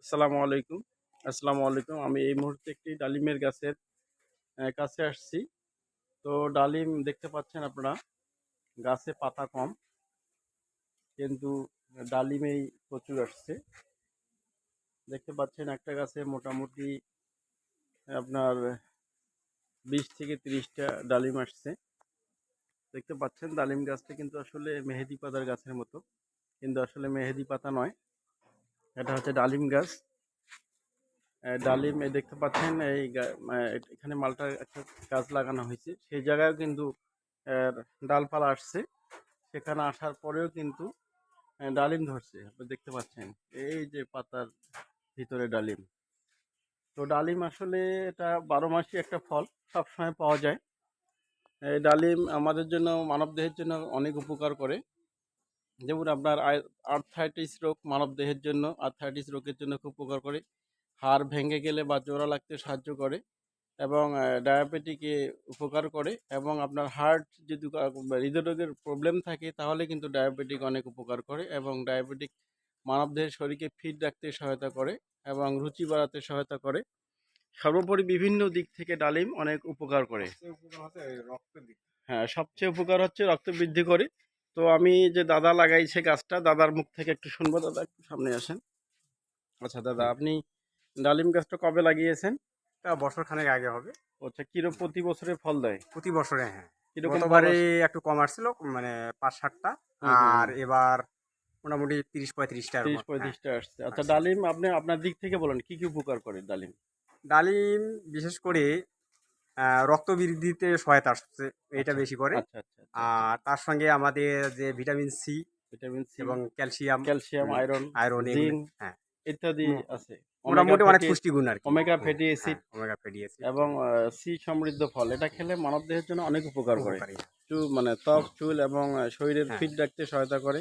আসসালামু আলাইকুম। আসসালামু আলাইকুম। আমি এই মুহূর্তে একটি ডালিমের গাছের কাছে আসছি। তো ডালিম দেখতে পাচ্ছেন আপনারা, গাছে পাতা কম কিন্তু ডালিমেই প্রচুর আসছে। দেখতে পাচ্ছেন একটা গাছে মোটামুটি আপনার ২০ থেকে ৩০ টা ডালিম আসছে। দেখতে পাচ্ছেন ডালিম গাছটা কিন্তু আসলে মেহেদি পাতার গাছের মতো। কিন্তু আসলে মেহেদি পাতা নয়। এটা হচ্ছে ডালিম গাছ। ডালিম দেখতে পাচ্ছেন এখানে মালটার একটা গাছ লাগানো হয়েছে, সেই জায়গায় কিন্তু ডালপালা আসছে। সেখানে আসার পরেও কিন্তু ডালিম ধরছে, আপনি দেখতে পাচ্ছেন এই যে পাতার ভিতরে ডালিম। তো ডালিম আসলে এটা 12 মাসই একটা ফল, সবসময় পাওয়া যায়। এই ডালিম আমাদের জন্য, মানবদেহের জন্য অনেক উপকার করে। যেমন আপনার আর্থ্রাইটিস রোগ, মানবদেহের জন্য আর্থ্রাইটিস রোগের জন্য খুব উপকার করে। হাড় ভেঙে গেলে বা জোড়া লাগতে সাহায্য করে এবং ডায়াবেটিকে উপকার করে। এবং আপনার হার্ট যদি হৃদরোগের প্রবলেম থাকে তাহলে কিন্তু ডায়াবেটিক অনেক উপকার করে। এবং ডায়াবেটিক মানবদেহের শরীরকে ফিট রাখতে সহায়তা করে এবং রুচি বাড়াতে সহায়তা করে। সর্বোপরি বিভিন্ন দিক থেকে ডালিম অনেক উপকার করে। হ্যাঁ, সবচেয়ে উপকার হচ্ছে রক্ত বৃদ্ধি করে। তো আমি যে দাদা লাগাইছে গাছটা, দাদার মুখ থেকে একটু শুনবো। দাদা একটু সামনে আসেন। আচ্ছা দাদা, আপনি ডালিম গাছটা কবে লাগিয়েছেন? তা বছর খানেক আগে হবে। আচ্ছা, প্রতি বছরে ফল দেয়? প্রতি বছরে, হ্যাঁ। কিরকম ফল গতবারে আসে? একটু কম আসছিল, মানে ৫-৭টা। হুম হুম আর হুম। এবার মোটামুটি ৩০-৩৫টার মতো, হ্যাঁ, ৩০-৩৫টা আসছে। আচ্ছা, আসছে। ডালিম আপনি আপনার দিক থেকে বলেন কি কি উপকার করে ডালিম? ডালিম বিশেষ করে রক্ত বৃদ্ধিতে সহায়তা আসছে, এটা আচ্ছা বেশি করে। আচ্ছা আচ্ছা আচ্ছা আচ্ছা। আর তার সঙ্গে আমাদের যে ভিটামিন সি ভিটামিন সি, এবং ক্যালসিয়াম, ক্যালসিয়াম, আয়রন, আয়রন, এগুলো, জিঙ্ক হ্যাঁ, ইত্যাদি মো- আছে। ওমেগা মোটামুটি অনেক ফ্যাটি পুষ্টিগুণ আর কি। ওমেগা হুম, ফ্যাটি হ্যাঁ, অ্যাসিড ওমেগা ফ্যাটি অ্যাসিড এবং সি সমৃদ্ধ ফল। এটা খেলে মানবদেহের জন্য অনেক উপকার করে। উপকারী। মানে ত্বক, চুল এবং শরীরের হ্যাঁ, ফিট রাখতে সহায়তা করে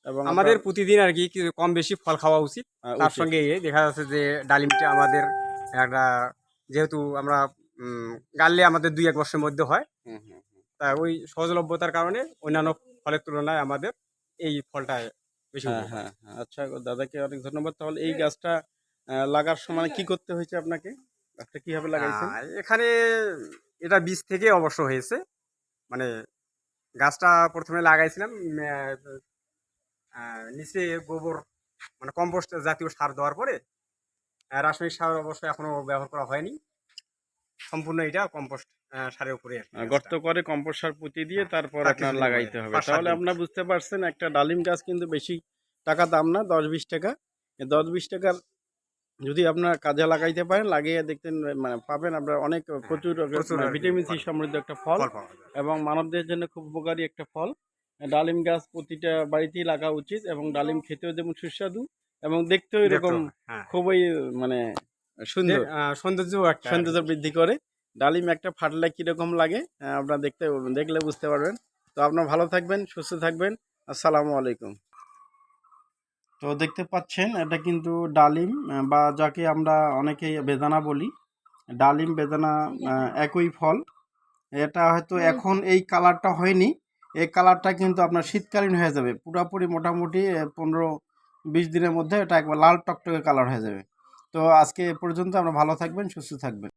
এবং আমাদের আপনার প্রতিদিন আর কি কিছু কম বেশি ফল খাওয়া উচিত। তার উচিত। সঙ্গে দেখা যাচ্ছে যে ডালিমটা আমাদের একটা, যেহেতু আমরা উম, গাললে আমাদের ২-১ বর্ষের মধ্যে হয়, হুম হুম হুম। তা ওই সহজলভ্যতার কারণে অন্যান্য ফলের তুলনায় আমাদের এই ফলটা বেশি হ্যাঁ উপকারী। হ্যাঁ হ্যাঁ। আচ্ছা, দাদাকে অনেক ধন্যবাদ। তাহলে এই গাছটা লাগার সময় কি করতে হয়েছে আপনাকে? গাছটা কিভাবে লাগাইছেন? এখানে এটা বীজ থেকে অবশ্য হয়েছে, মানে গাছটা প্রথমে লাগাইছিলাম নিচে গোবর, মানে কম্পোস্ট জাতীয় সার দেওয়ার পরে। রাসায়নিক সার অবশ্য এখনো ব্যবহার করা হয়নি, সম্পূর্ণ এটা কম্পোস্ট সারের উপরে আর কি গাছটা। গর্ত করে কম্পোস্ট সার পুঁতি দিয়ে হ্যাঁ, তারপর তার আপনার কিছুদিন পরে, লাগাইতে হবে। ৫-৭ তাহলে দিন আপনার পরে। বুঝতে পারছেন একটা ডালিম গাছ কিন্তু বেশি টাকা দাম না, ১০-২০ টাকা। এই ১০-২০ টাকার যদি আপনার কাজে লাগাইতে পারেন, লাগিয়ে দেখতেন মানে পাবেন আপনার অনেক হ্যাঁ, প্রচুর প্রচুর আর কি ভিটামিন সি ফল সমৃদ্ধ একটা ফল ফল পাওয়া যায়। এবং মানবদেহের জন্য খুব উপকারী একটা ফল। ডালিম গাছ প্রতিটা বাড়িতেই লাগা উচিত এবং ডালিম খেতেও যেমন সুস্বাদু এবং দেখতেও এরকম দেখতেও, হ্যাঁ, খুবই মানে সুন্দর, সৌন্দর্যও একটা আর সৌন্দর্য কি। বৃদ্ধি করে। ডালিম একটা ফাটলে কিরকম লাগে আপনার দেখলে বুঝতে পারবেন। তো আপনার ভালো থাকবেন, সুস্থ থাকবেন। আসসালামু আলাইকুম। তো দেখতে পাচ্ছেন এটা কিন্তু ডালিম, বা যাকে আমরা অনেকেই বেদানা বলি। ডালিম বেদানা একই ফল। এটা হয়তো এখন এই কালারটা হয়নি, এই কালারটা কিন্তু আপনার শীতকালীন হয়ে যাবে পুরোপুরি, মোটামুটি 15-20 দিনের মধ্যে এটা একবার লাল টকটকে কালার হয়ে যাবে। তো আজকে এ পর্যন্ত, আমরা ভালো থাকবেন, সুস্থ থাকবেন।